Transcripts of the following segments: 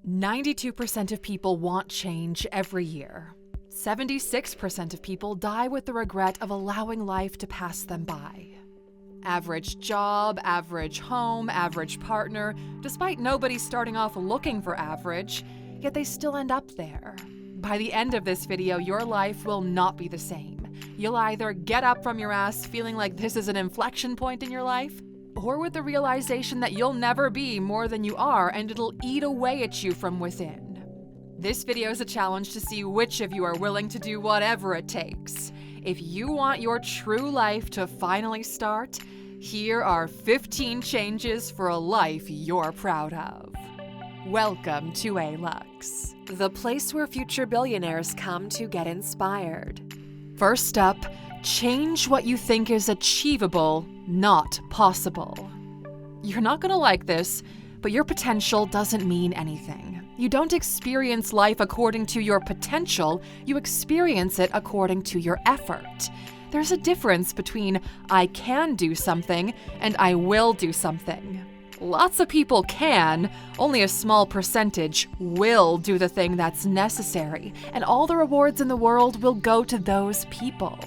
92% of people want change every year. 76% of people die with the regret of allowing life to pass them by. Average job, average home, average partner, despite nobody starting off looking for average, yet they still end up there. By the end of this video, your life will not be the same. You'll either get up from your ass feeling like this is an inflection point in your life, or with the realization that you'll never be more than you are and it'll eat away at you from within. This video is a challenge to see which of you are willing to do whatever it takes. If you want your true life to finally start, here are 15 changes for a life you're proud of. Welcome to Alux, the place where future billionaires come to get inspired. First up, change what you think is achievable, not possible. You're not gonna like this, but your potential doesn't mean anything. You don't experience life according to your potential, you experience it according to your effort. There's a difference between I can do something and I will do something. Lots of people can, only a small percentage will do the thing that's necessary, and all the rewards in the world will go to those people.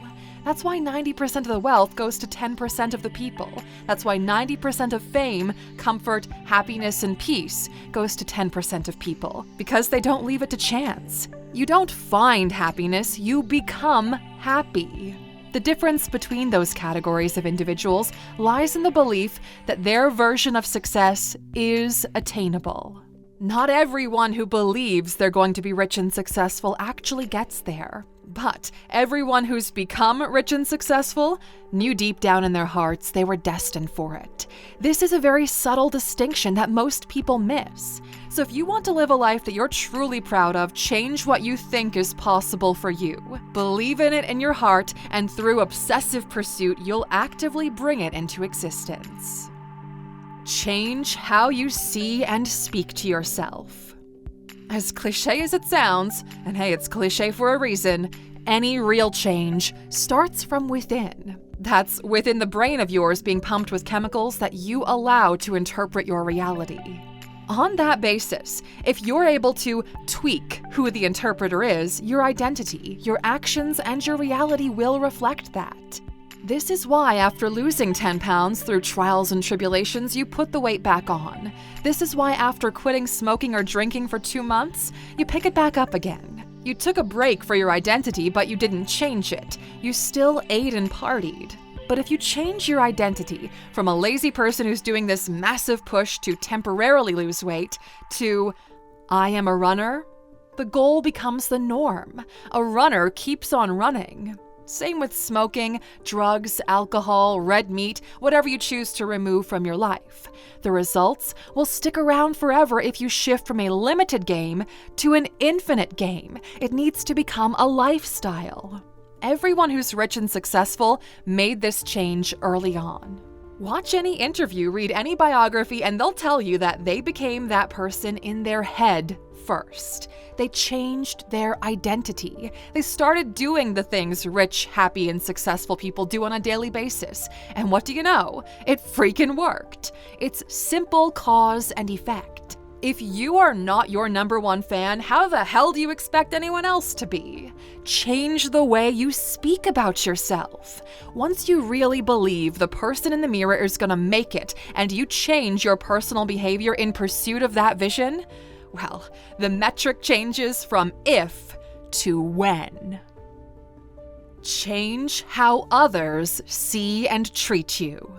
That's why 90% of the wealth goes to 10% of the people. That's why 90% of fame, comfort, happiness, and peace goes to 10% of people, because they don't leave it to chance. You don't find happiness, you become happy. The difference between those categories of individuals lies in the belief that their version of success is attainable. Not everyone who believes they're going to be rich and successful actually gets there. But everyone who's become rich and successful knew deep down in their hearts they were destined for it. This is a very subtle distinction that most people miss. So if you want to live a life that you're truly proud of, change what you think is possible for you. Believe in it in your heart, and through obsessive pursuit, you'll actively bring it into existence. Change how you see and speak to yourself. As cliche as it sounds, and hey, it's cliche for a reason, any real change starts from within. That's within the brain of yours being pumped with chemicals that you allow to interpret your reality. On that basis, if you're able to tweak who the interpreter is, your identity, your actions, and your reality will reflect that. This is why after losing 10 pounds through trials and tribulations, you put the weight back on. This is why after quitting smoking or drinking for 2 months, you pick it back up again. You took a break for your identity, but you didn't change it. You still ate and partied. But if you change your identity from a lazy person who's doing this massive push to temporarily lose weight to I am a runner, the goal becomes the norm. A runner keeps on running. Same with smoking, drugs, alcohol, red meat, whatever you choose to remove from your life. The results will stick around forever if you shift from a limited game to an infinite game. It needs to become a lifestyle. Everyone who's rich and successful made this change early on. Watch any interview, read any biography, and they'll tell you that they became that person in their head first. They changed their identity. They started doing the things rich, happy, and successful people do on a daily basis. And what do you know? It freaking worked. It's simple cause and effect. If you are not your #1 fan, how the hell do you expect anyone else to be? Change the way you speak about yourself. Once you really believe the person in the mirror is gonna make it, and you change your personal behavior in pursuit of that vision, well, the metric changes from if to when. Change how others see and treat you.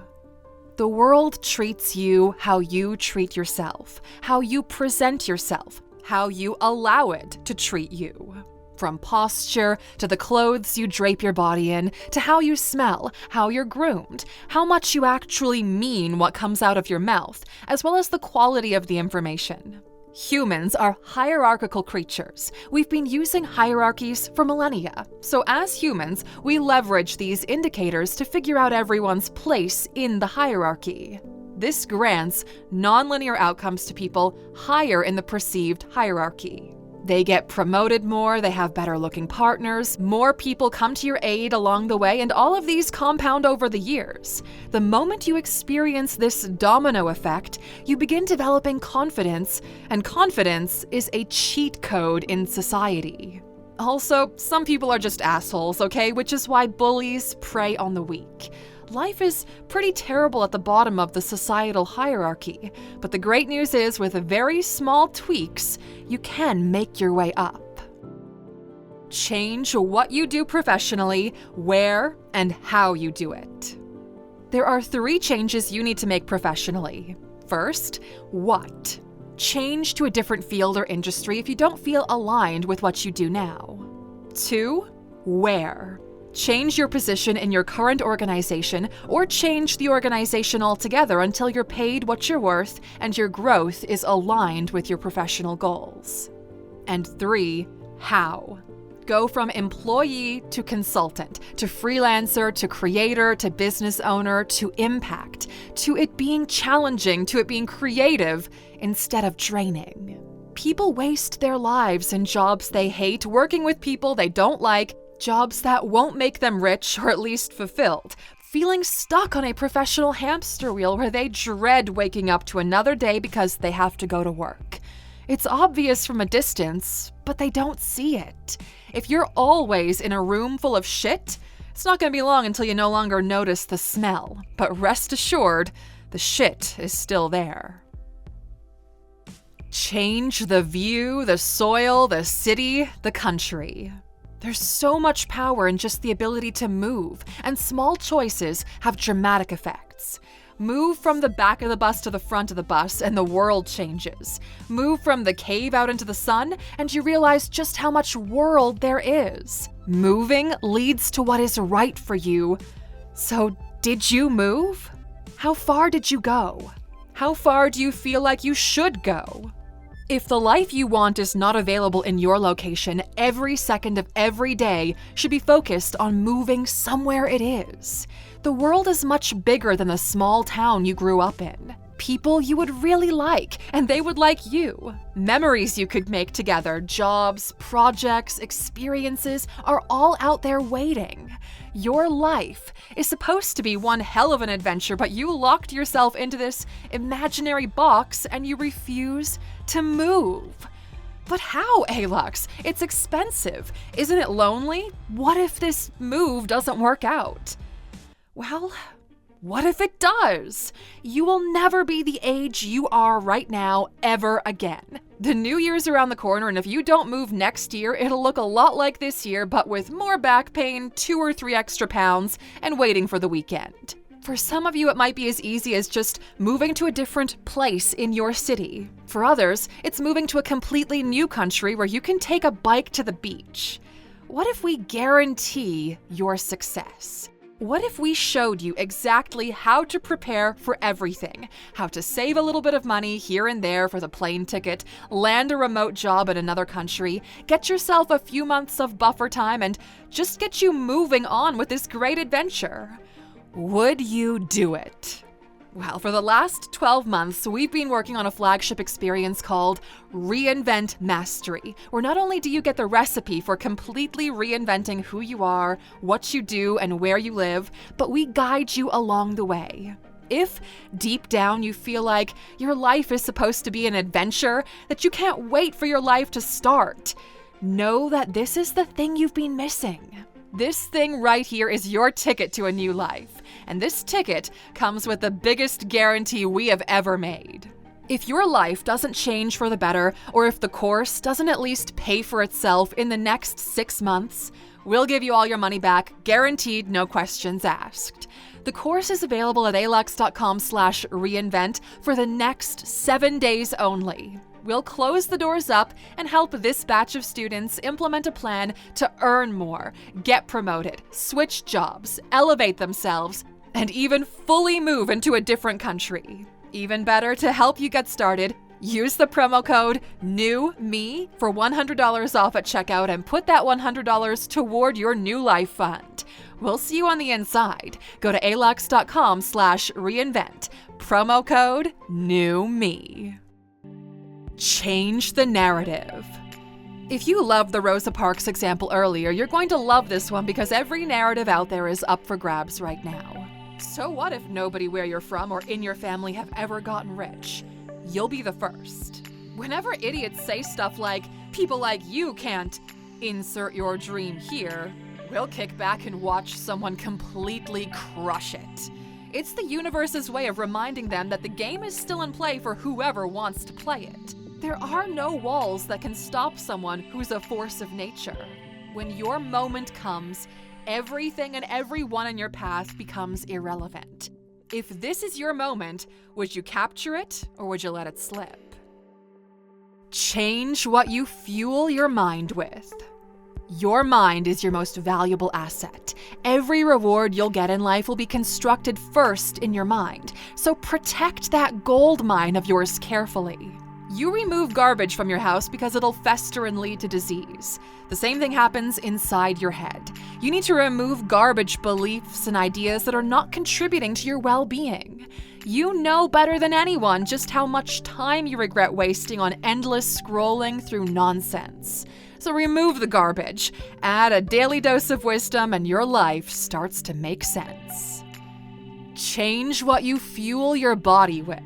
The world treats you how you treat yourself, how you present yourself, how you allow it to treat you. From posture to the clothes you drape your body in, to how you smell, how you're groomed, how much you actually mean what comes out of your mouth, as well as the quality of the information. Humans are hierarchical creatures. We've been using hierarchies for millennia. So as humans, we leverage these indicators to figure out everyone's place in the hierarchy. This grants nonlinear outcomes to people higher in the perceived hierarchy. They get promoted more, they have better looking partners, more people come to your aid along the way, and all of these compound over the years. The moment you experience this domino effect, you begin developing confidence, and confidence is a cheat code in society. Also, some people are just assholes, okay? Which is why bullies prey on the weak. Life is pretty terrible at the bottom of the societal hierarchy, but the great news is with very small tweaks, you can make your way up. Change what you do professionally, where, and how you do it. There are 3 changes you need to make professionally. First, what? Change to a different field or industry if you don't feel aligned with what you do now. 2, where? Change your position in your current organization or change the organization altogether until you're paid what you're worth and your growth is aligned with your professional goals. And 3, how? Go from employee to consultant, to freelancer, to creator, to business owner, to impact, to it being challenging, to it being creative instead of draining. People waste their lives in jobs they hate, working with people they don't like, jobs that won't make them rich or at least fulfilled, feeling stuck on a professional hamster wheel where they dread waking up to another day because they have to go to work. It's obvious from a distance, but they don't see it. If you're always in a room full of shit, it's not going to be long until you no longer notice the smell. But rest assured, the shit is still there. Change the view, the soil, the city, the country. There's so much power in just the ability to move, and small choices have dramatic effects. Move from the back of the bus to the front of the bus, and the world changes. Move from the cave out into the sun, and you realize just how much world there is. Moving leads to what is right for you. So, did you move? How far did you go? How far do you feel like you should go? If the life you want is not available in your location, every second of every day should be focused on moving somewhere it is. The world is much bigger than the small town you grew up in. People you would really like, and they would like you. Memories you could make together, jobs, projects, experiences are all out there waiting. Your life is supposed to be one hell of an adventure, but you locked yourself into this imaginary box and you refuse to move. But how, Alux? It's expensive. Isn't it lonely? What if this move doesn't work out? Well, what if it does? You will never be the age you are right now ever again. The new year's around the corner, and if you don't move next year, it'll look a lot like this year, but with more back pain, 2 or 3 extra pounds, and waiting for the weekend. For some of you, it might be as easy as just moving to a different place in your city. For others, it's moving to a completely new country where you can take a bike to the beach. What if we guarantee your success? What if we showed you exactly how to prepare for everything? How to save a little bit of money here and there for the plane ticket, land a remote job in another country, get yourself a few months of buffer time, and just get you moving on with this great adventure? Would you do it? Well, for the last 12 months, we've been working on a flagship experience called Reinvent Mastery, where not only do you get the recipe for completely reinventing who you are, what you do, and where you live, but we guide you along the way. If deep down you feel like your life is supposed to be an adventure, that you can't wait for your life to start, know that this is the thing you've been missing. This thing right here is your ticket to a new life, and this ticket comes with the biggest guarantee we have ever made. If your life doesn't change for the better, or if the course doesn't at least pay for itself in the next 6 months, we'll give you all your money back, guaranteed, no questions asked. The course is available at Alux.com/reinvent for the next 7 days only. We'll close the doors up and help this batch of students implement a plan to earn more, get promoted, switch jobs, elevate themselves, and even fully move into a different country. Even better, to help you get started, use the promo code NEWME for $100 off at checkout and put that $100 toward your new life fund. We'll see you on the inside. Go to Alux.com/reinvent. Promo code NEWME. Change the narrative. If you loved the Rosa Parks example earlier, you're going to love this one because every narrative out there is up for grabs right now. So what if nobody where you're from or in your family have ever gotten rich? You'll be the first. Whenever idiots say stuff like, people like you can't insert your dream here, we'll kick back and watch someone completely crush it. It's the universe's way of reminding them that the game is still in play for whoever wants to play it. There are no walls that can stop someone who's a force of nature. When your moment comes, everything and everyone in your path becomes irrelevant. If this is your moment, would you capture it or would you let it slip? Change what you fuel your mind with. Your mind is your most valuable asset. Every reward you'll get in life will be constructed first in your mind, so protect that gold mine of yours carefully. You remove garbage from your house because it'll fester and lead to disease. The same thing happens inside your head. You need to remove garbage beliefs and ideas that are not contributing to your well-being. You know better than anyone just how much time you regret wasting on endless scrolling through nonsense. So remove the garbage, add a daily dose of wisdom, and your life starts to make sense. Change what you fuel your body with.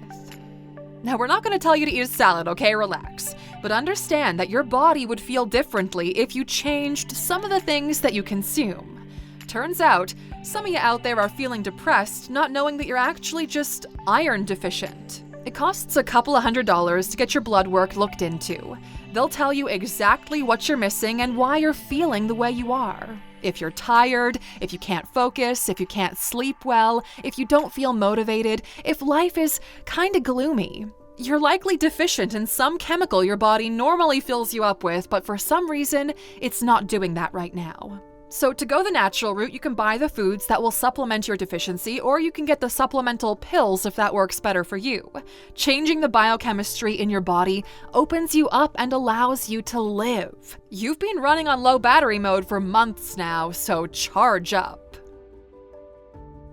Now, we're not going to tell you to eat a salad, okay? Relax. But understand that your body would feel differently if you changed some of the things that you consume. Turns out, some of you out there are feeling depressed, not knowing that you're actually just iron deficient. It costs a couple of $100s to get your blood work looked into. They'll tell you exactly what you're missing and why you're feeling the way you are. If you're tired, if you can't focus, if you can't sleep well, if you don't feel motivated, if life is kinda gloomy, you're likely deficient in some chemical your body normally fills you up with, but for some reason, it's not doing that right now. So to go the natural route, you can buy the foods that will supplement your deficiency, or you can get the supplemental pills if that works better for you. Changing the biochemistry in your body opens you up and allows you to live. You've been running on low battery mode for months now, so charge up.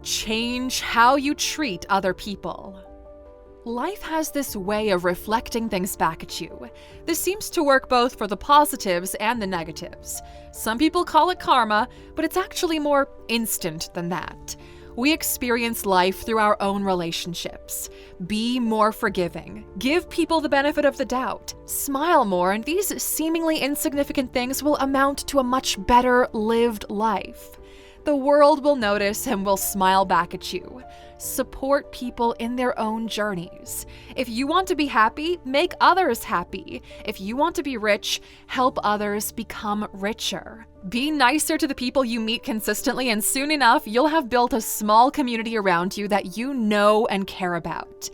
Change how you treat other people. Life has this way of reflecting things back at you. This seems to work both for the positives and the negatives. Some people call it karma, but it's actually more instant than that. We experience life through our own relationships. Be more forgiving. Give people the benefit of the doubt. Smile more, and these seemingly insignificant things will amount to a much better lived life. The world will notice and will smile back at you. Support people in their own journeys. If you want to be happy, make others happy. If you want to be rich, help others become richer. Be nicer to the people you meet consistently, and soon enough, you'll have built a small community around you that you know and care about.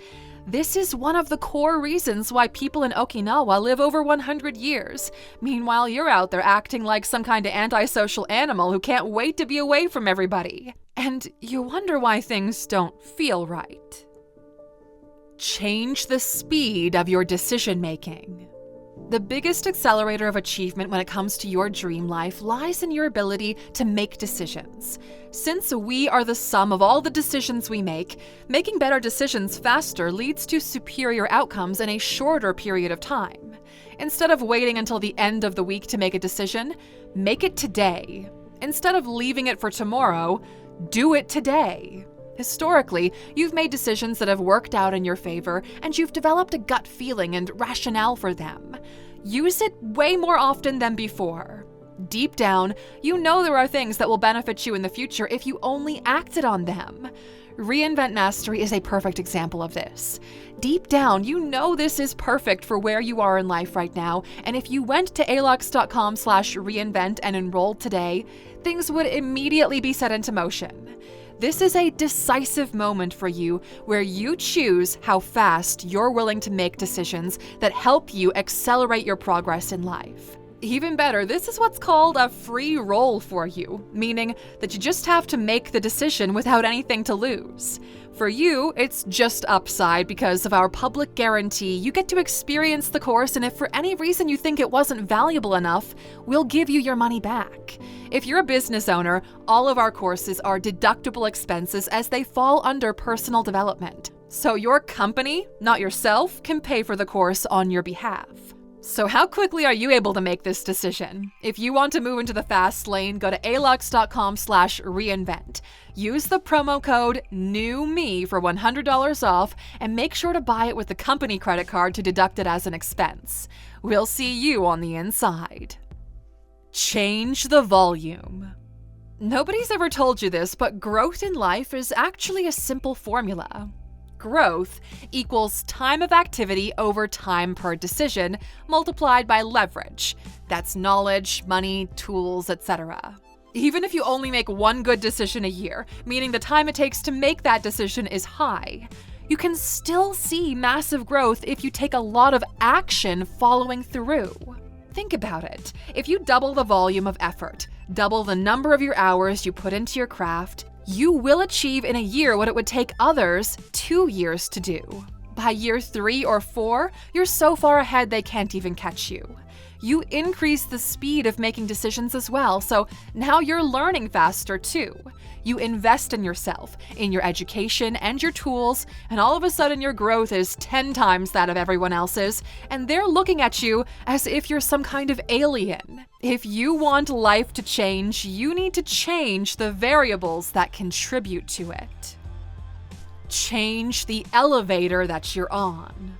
This is one of the core reasons why people in Okinawa live over 100 years. Meanwhile, you're out there acting like some kind of antisocial animal who can't wait to be away from everybody. And you wonder why things don't feel right. Change the speed of your decision-making. The biggest accelerator of achievement when it comes to your dream life lies in your ability to make decisions. Since we are the sum of all the decisions we make, making better decisions faster leads to superior outcomes in a shorter period of time. Instead of waiting until the end of the week to make a decision, make it today. Instead of leaving it for tomorrow, do it today. Historically, you've made decisions that have worked out in your favor, and you've developed a gut feeling and rationale for them. Use it way more often than before. Deep down, you know there are things that will benefit you in the future if you only acted on them. Reinvent Mastery is a perfect example of this. Deep down, you know this is perfect for where you are in life right now, and if you went to Alux.com/reinvent and enrolled today, things would immediately be set into motion. This is a decisive moment for you where you choose how fast you're willing to make decisions that help you accelerate your progress in life. Even better, this is what's called a free roll for you, meaning that you just have to make the decision without anything to lose. For you, it's just upside because of our public guarantee. You get to experience the course, and if for any reason you think it wasn't valuable enough, we'll give you your money back. If you're a business owner, all of our courses are deductible expenses as they fall under personal development. So your company, not yourself, can pay for the course on your behalf. So how quickly are you able to make this decision? If you want to move into the fast lane, go to Alux.com/reinvent. Use the promo code NEWME for $100 off and make sure to buy it with the company credit card to deduct it as an expense. We'll see you on the inside. Change the volume. Nobody's ever told you this, but growth in life is actually a simple formula. Growth equals time of activity over time per decision multiplied by leverage. That's knowledge, money, tools, etc. Even if you only make one good decision a year, meaning the time it takes to make that decision is high, you can still see massive growth if you take a lot of action following through. Think about it. If you double the volume of effort, double the number of your hours you put into your craft, you will achieve in a year what it would take others 2 years to do. By year 3 or 4, you're so far ahead they can't even catch you. You increase the speed of making decisions as well, so now you're learning faster too. You invest in yourself, in your education and your tools, and all of a sudden your growth is 10 times that of everyone else's, and they're looking at you as if you're some kind of alien. If you want life to change, you need to change the variables that contribute to it. Change the elevator that you're on.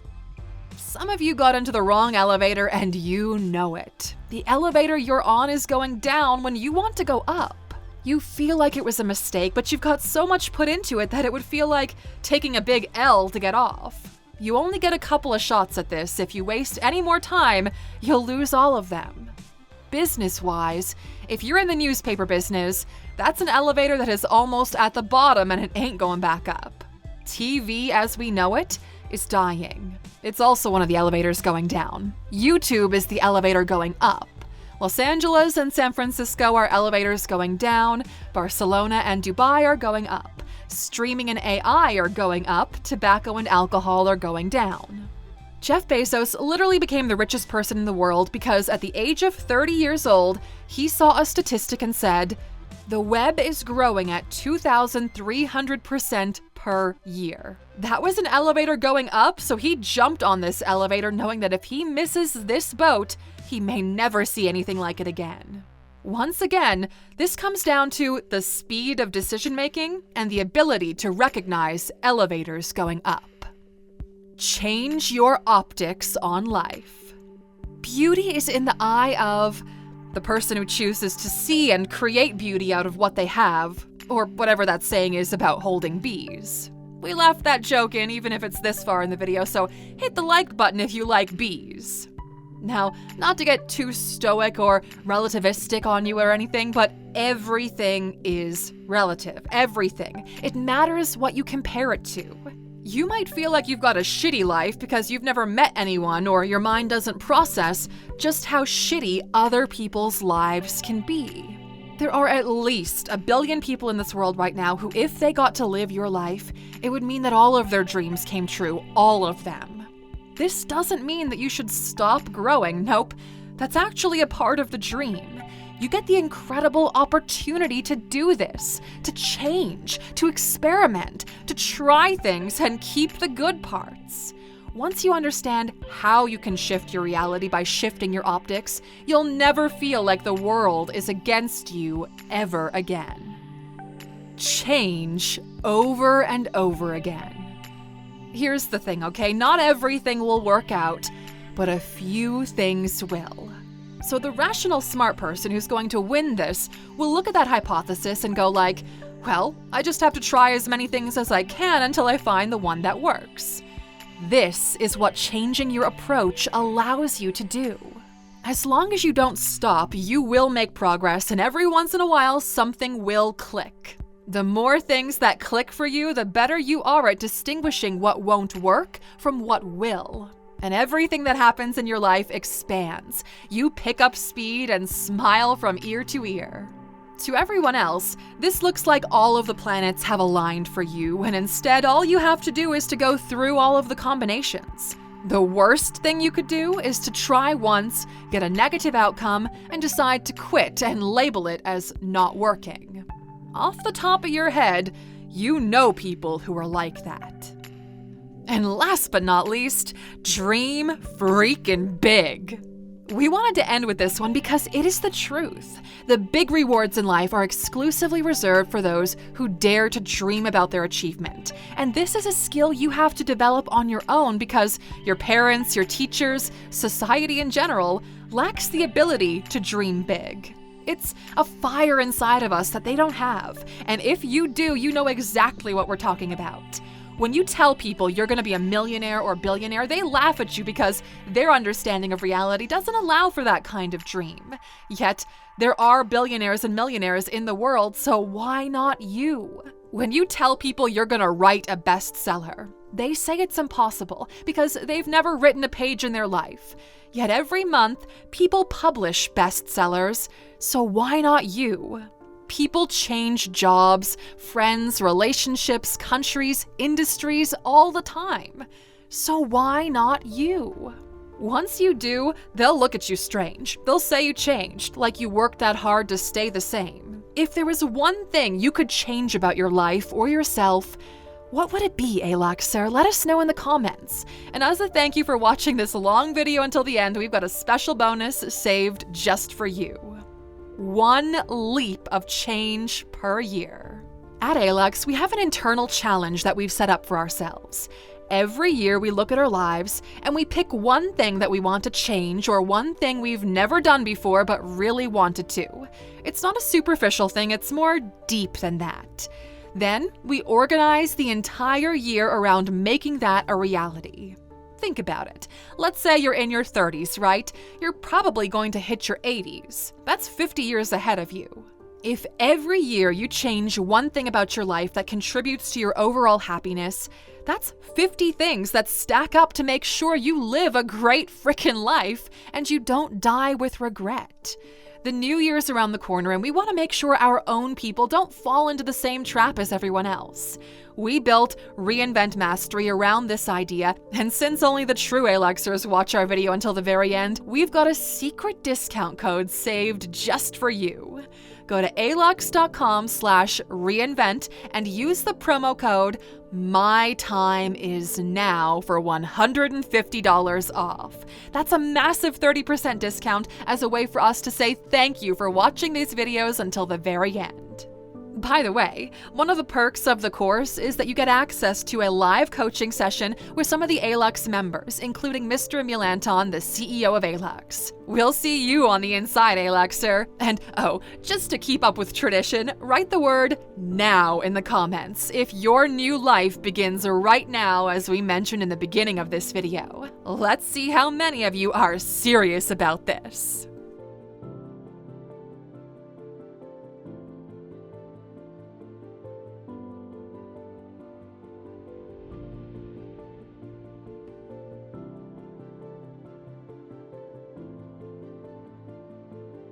Some of you got into the wrong elevator and you know it. The elevator you're on is going down when you want to go up. You feel like it was a mistake, but you've got so much put into it that it would feel like taking a big L to get off. You only get a couple of shots at this. If you waste any more time, you'll lose all of them. Business-wise, if you're in the newspaper business, that's an elevator that is almost at the bottom and it ain't going back up. TV as we know it is dying. It's also one of the elevators going down. YouTube is the elevator going up. Los Angeles and San Francisco are elevators going down. Barcelona and Dubai are going up. Streaming and AI are going up. Tobacco and alcohol are going down. Jeff Bezos literally became the richest person in the world because at the age of 30 years old, he saw a statistic and said, "The web is growing at 2,300% per year." That was an elevator going up, so he jumped on this elevator knowing that if he misses this boat, he may never see anything like it again. Once again, this comes down to the speed of decision-making and the ability to recognize elevators going up. Change your optics on life. Beauty is in the eye of the person who chooses to see and create beauty out of what they have, or whatever that saying is about holding bees. We left that joke in even if it's this far in the video, so hit the like button if you like bees. Now, not to get too stoic or relativistic on you or anything, but everything is relative. Everything. It matters what you compare it to. You might feel like you've got a shitty life because you've never met anyone or your mind doesn't process just how shitty other people's lives can be. There are at least 1 billion people in this world right now who, if they got to live your life, it would mean that all of their dreams came true, all of them. This doesn't mean that you should stop growing. Nope, that's actually a part of the dream. You get the incredible opportunity to do this, to change, to experiment, to try things and keep the good parts. Once you understand how you can shift your reality by shifting your optics, you'll never feel like the world is against you ever again. Change over and over again. Here's the thing, okay? Not everything will work out, but a few things will. So the rational, smart person who's going to win this will look at that hypothesis and go like, well, I just have to try as many things as I can until I find the one that works. This is what changing your approach allows you to do. As long as you don't stop, you will make progress, and every once in a while, something will click. The more things that click for you, the better you are at distinguishing what won't work from what will. And everything that happens in your life expands. You pick up speed and smile from ear to ear. To everyone else, this looks like all of the planets have aligned for you, and instead all you have to do is to go through all of the combinations. The worst thing you could do is to try once, get a negative outcome, and decide to quit and label it as not working. Off the top of your head, you know people who are like that. And last but not least, dream freaking big. We wanted to end with this one because it is the truth. The big rewards in life are exclusively reserved for those who dare to dream about their achievement. And this is a skill you have to develop on your own because your parents, your teachers, society in general lacks the ability to dream big. It's a fire inside of us that they don't have. And if you do, you know exactly what we're talking about. When you tell people you're going to be a millionaire or billionaire, they laugh at you because their understanding of reality doesn't allow for that kind of dream. Yet, there are billionaires and millionaires in the world, so why not you? When you tell people you're going to write a bestseller, they say it's impossible because they've never written a page in their life. Yet every month, people publish bestsellers, so why not you? People change jobs, friends, relationships, countries, industries all the time. So why not you? Once you do, they'll look at you strange. They'll say you changed, like you worked that hard to stay the same. If there was one thing you could change about your life or yourself, what would it be, Aluxer? Let us know in the comments. And as a thank you for watching this long video until the end, we've got a special bonus saved just for you. 1 leap of change per year. At Alux, we have an internal challenge that we've set up for ourselves. Every year we look at our lives and we pick one thing that we want to change or one thing we've never done before but really wanted to. It's not a superficial thing, it's more deep than that. Then we organize the entire year around making that a reality. Think about it. Let's say you're in your 30s, right? You're probably going to hit your 80s. That's 50 years ahead of you. If every year you change one thing about your life that contributes to your overall happiness, that's 50 things that stack up to make sure you live a great frickin' life and you don't die with regret. The new year's around the corner and we want to make sure our own people don't fall into the same trap as everyone else. We built Reinvent Mastery around this idea, and since only the true Aluxers watch our video until the very end, we've got a secret discount code saved just for you. Go to Alux.com/reinvent and use the promo code MyTimeIsNow for $150 off. That's a massive 30% discount as a way for us to say thank you for watching these videos until the very end. By the way, one of the perks of the course is that you get access to a live coaching session with some of the Alux members, including Mr. Emil Anton, the CEO of Alux. We'll see you on the inside, Aluxer. And oh, just to keep up with tradition, write the word NOW in the comments if your new life begins right now, as we mentioned in the beginning of this video. Let's see how many of you are serious about this.